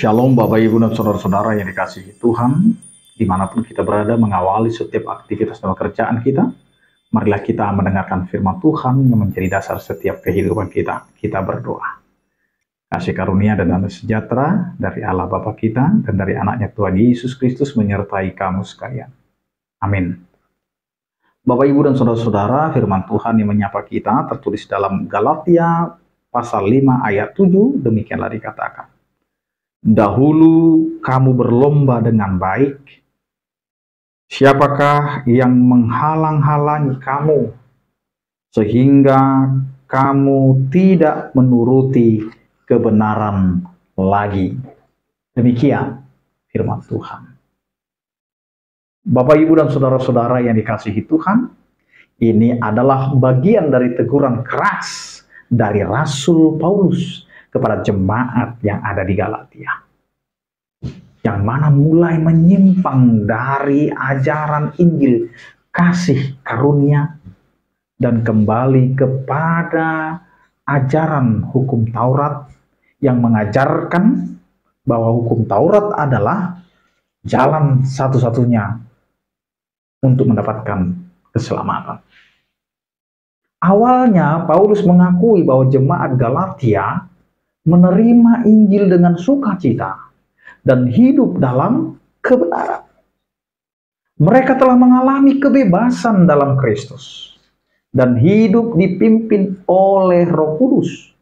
Shalom Bapak Ibu dan Saudara-saudara yang dikasihi Tuhan, dimanapun kita berada mengawali setiap aktivitas dan pekerjaan kita, marilah kita mendengarkan firman Tuhan yang menjadi dasar setiap kehidupan kita. Kita berdoa. Kasih karunia dan damai sejahtera dari Allah Bapa kita dan dari anaknya Tuhan Yesus Kristus menyertai kamu sekalian. Amin. Bapak Ibu dan Saudara-saudara, firman Tuhan yang menyapa kita tertulis dalam Galatia pasal 5 ayat 7, demikianlah dikatakan. Dahulu kamu berlomba dengan baik. Siapakah yang menghalang-halangi kamu sehingga kamu tidak menuruti kebenaran lagi? Demikian firman Tuhan. Bapak, Ibu, dan Saudara-saudara yang dikasihi Tuhan, ini adalah bagian dari teguran keras dari Rasul Paulus kepada jemaat yang ada di Galatia, yang mana mulai menyimpang dari ajaran Injil kasih karunia dan kembali kepada ajaran hukum Taurat yang mengajarkan bahwa hukum Taurat adalah jalan satu-satunya untuk mendapatkan keselamatan. Awalnya Paulus mengakui bahwa jemaat Galatia menerima Injil dengan sukacita dan hidup dalam kebenaran. Mereka telah mengalami kebebasan dalam Kristus dan hidup dipimpin oleh Roh Kudus.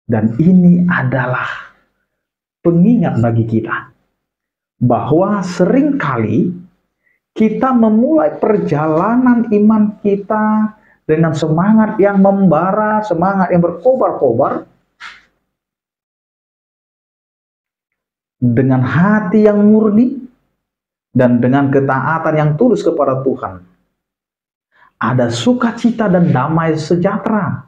Dan ini adalah pengingat bagi kita bahwa seringkali kita memulai perjalanan iman kita dengan semangat yang membara, semangat yang berkobar-kobar, dengan hati yang murni, dan dengan ketaatan yang tulus kepada Tuhan. Ada sukacita dan damai sejahtera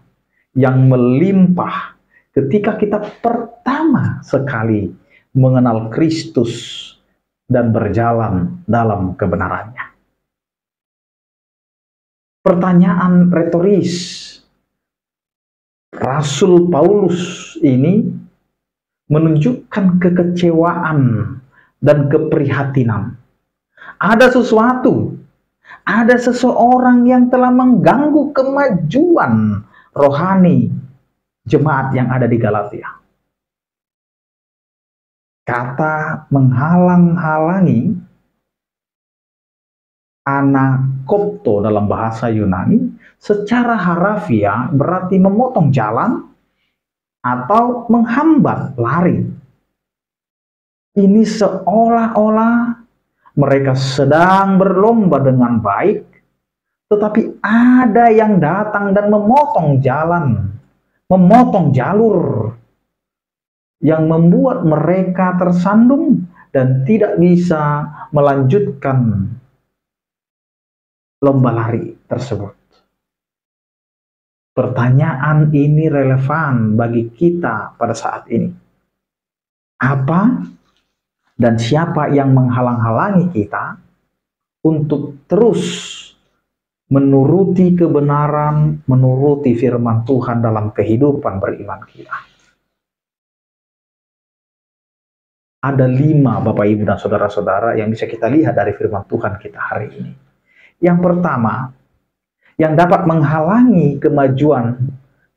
yang melimpah ketika kita pertama sekali mengenal Kristus dan berjalan dalam kebenarannya. Pertanyaan retoris Rasul Paulus ini menunjukkan kekecewaan dan keprihatinan. Ada sesuatu, ada seseorang yang telah mengganggu kemajuan rohani jemaat yang ada di Galatia. Kata menghalang-halangi, anakopto dalam bahasa Yunani, secara harafiah berarti memotong jalan atau menghambat lari. Ini seolah-olah mereka sedang berlomba dengan baik, tetapi ada yang datang dan memotong jalan, memotong jalur, yang membuat mereka tersandung dan tidak bisa melanjutkan lomba lari tersebut. Pertanyaan ini relevan bagi kita pada saat ini. Apa dan siapa yang menghalang-halangi kita untuk terus menuruti kebenaran, menuruti firman Tuhan dalam kehidupan beriman kita? Ada 5 Bapak, Ibu, dan Saudara-saudara yang bisa kita lihat dari firman Tuhan kita hari ini. Yang pertama, yang dapat menghalangi kemajuan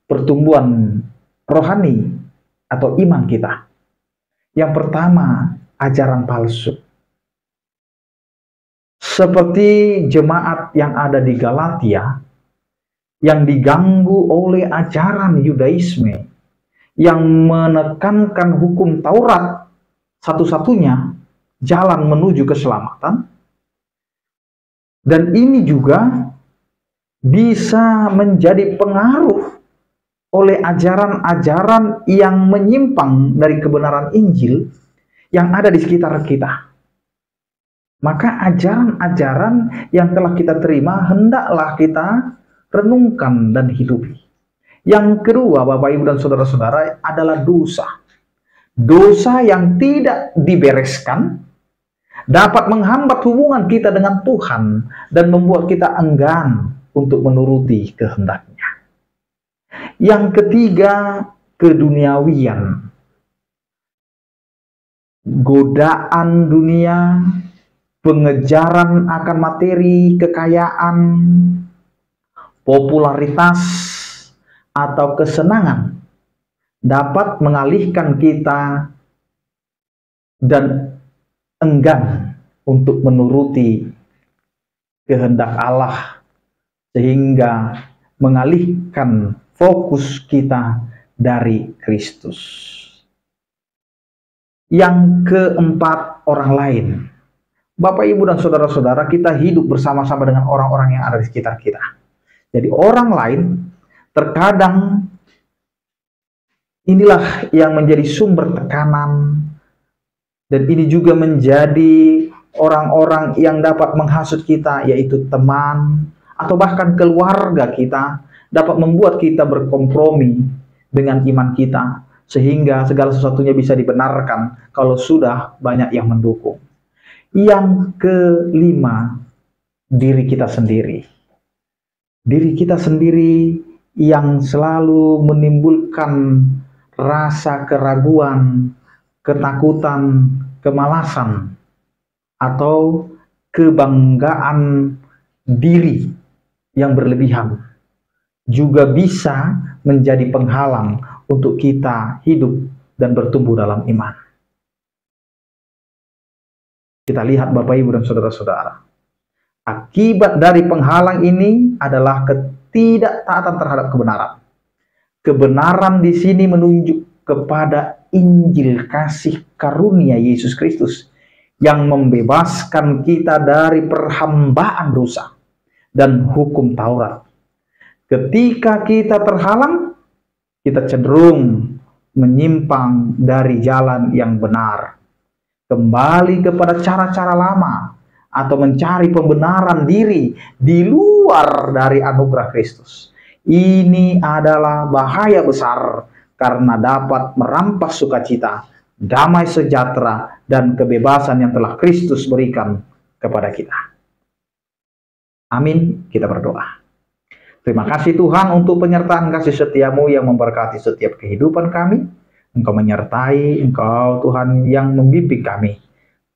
pertumbuhan rohani atau iman kita. Yang pertama, ajaran palsu. Seperti jemaat yang ada di Galatia yang diganggu oleh ajaran Yudaisme yang menekankan hukum Taurat satu-satunya jalan menuju keselamatan. Dan ini juga bisa menjadi pengaruh oleh ajaran-ajaran yang menyimpang dari kebenaran Injil yang ada di sekitar kita. Maka ajaran-ajaran yang telah kita terima hendaklah kita renungkan dan hidupi. Yang kedua, Bapak, Ibu, dan Saudara-saudara, adalah dosa. Dosa yang tidak dibereskan dapat menghambat hubungan kita dengan Tuhan dan membuat kita enggan untuk menuruti kehendaknya. Yang ketiga, keduniawian godaan dunia, pengejaran akan materi, kekayaan, popularitas, atau kesenangan dapat mengalihkan kita dan enggan untuk menuruti kehendak Allah, sehingga mengalihkan fokus kita dari Kristus. Yang keempat, orang lain. Bapak, Ibu, dan saudara-saudara, kita hidup bersama-sama dengan orang-orang yang ada di sekitar kita. Jadi orang lain terkadang inilah yang menjadi sumber tekanan, dan ini juga menjadi orang-orang yang dapat menghasut kita, yaitu teman atau bahkan keluarga kita, dapat membuat kita berkompromi dengan iman kita, sehingga segala sesuatunya bisa dibenarkan kalau sudah banyak yang mendukung. Yang kelima, diri kita sendiri. Diri kita sendiri yang selalu menimbulkan rasa keraguan, ketakutan, kemalasan, atau kebanggaan diri yang berlebihan, juga bisa menjadi penghalang untuk kita hidup dan bertumbuh dalam iman. Kita lihat Bapak, Ibu, dan saudara-saudara, akibat dari penghalang ini adalah ketidaktaatan terhadap kebenaran. Kebenaran di sini menunjuk kepada Injil kasih karunia Yesus Kristus yang membebaskan kita dari perhambaan dosa dan hukum Taurat. Ketika kita terhalang, kita cenderung menyimpang dari jalan yang benar, kembali kepada cara-cara lama, atau mencari pembenaran diri di luar dari anugerah Kristus. Ini adalah bahaya besar karena dapat merampas sukacita, damai sejahtera, dan kebebasan yang telah Kristus berikan kepada kita. Amin. Kita berdoa. Terima kasih Tuhan untuk penyertaan kasih setiamu yang memberkati setiap kehidupan kami. Engkau menyertai, Engkau Tuhan yang membimbing kami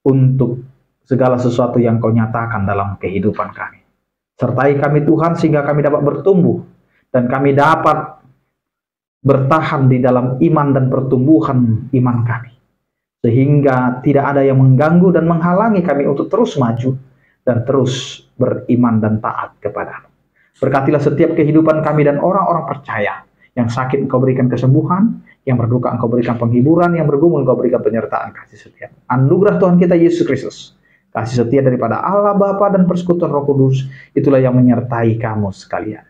untuk segala sesuatu yang Kau nyatakan dalam kehidupan kami. Sertai kami Tuhan sehingga kami dapat bertumbuh dan kami dapat bertahan di dalam iman dan pertumbuhan iman kami. Sehingga tidak ada yang mengganggu dan menghalangi kami untuk terus maju dan terus beriman dan taat kepada-Mu. Berkatilah setiap kehidupan kami dan orang-orang percaya. Yang sakit Engkau berikan kesembuhan, yang berduka Engkau berikan penghiburan, yang bergumul Engkau berikan penyertaan kasih setia. Anugerah Tuhan kita Yesus Kristus, kasih setia daripada Allah Bapa dan persekutuan Roh Kudus, itulah yang menyertai kamu sekalian.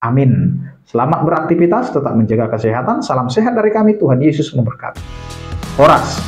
Amin. Selamat beraktivitas, tetap menjaga kesehatan. Salam sehat dari kami, Tuhan Yesus memberkati. Horas.